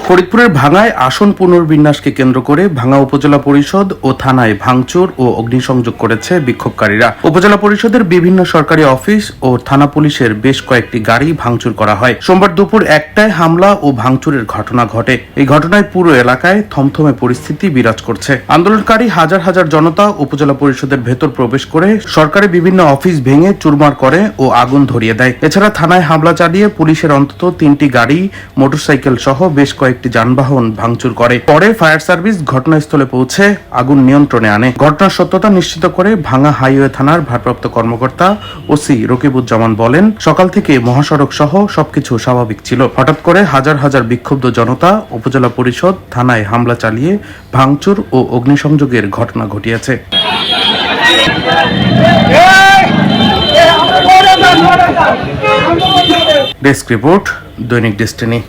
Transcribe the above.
ফরিদপুরের ভাঙ্গায় আসন পুনর্বিন্যাসকে কেন্দ্র করে ভাঙ্গা উপজেলা পরিষদ ও থানায় ভাঙচুর ও অগ্নিসংযোগ করেছে বিক্ষোভকারীরা। উপজেলা পরিষদের বিভিন্ন সরকারি অফিস ও থানা পুলিশের বেশ কয়েকটি গাড়ি ভাঙচুর করা হয়। সোমবার দুপুর 1টায় হামলা ও ভাঙচুরের ঘটনা ঘটে। এই ঘটনায় পুরো এলাকায় থমথমে পরিস্থিতি বিরাজ করছে। আন্দোলনকারী হাজার হাজার জনতা উপজেলা পরিষদের ভেতর প্রবেশ করে সরকারি বিভিন্ন অফিস ভেঙে চুরমার করে ও আগুন ধরিয়ে দেয়। এছাড়া থানায় হামলা চালিয়ে পুলিশের অন্তত 3টি গাড়ি, মোটরসাইকেল সহ বেশ কয়েকটি যানবাহন ভাঙচুর করে। পরে ফায়ার সার্ভিস ঘটনাস্থলে পৌঁছে আগুন নিয়ন্ত্রণে আনে। ঘটনার সত্যতা নিশ্চিত করে ভাঙ্গা হাইওয়ে থানার ভারপ্রাপ্ত কর্মকর্তা ওসি রকিবুজ্জামান বলেন, সকাল থেকে মহাসড়ক সহ সবকিছু স্বাভাবিক ছিল। হঠাৎ করে হাজার হাজার বিক্ষুব্ধ জনতা উপজেলা পরিষদ থানায় হামলা চালিয়ে ভাঙচুর ও অগ্নিসংযোগের ঘটনা ঘটিয়েছে। ডেস্ক রিপোর্ট, দৈনিক ডেস্টিনি।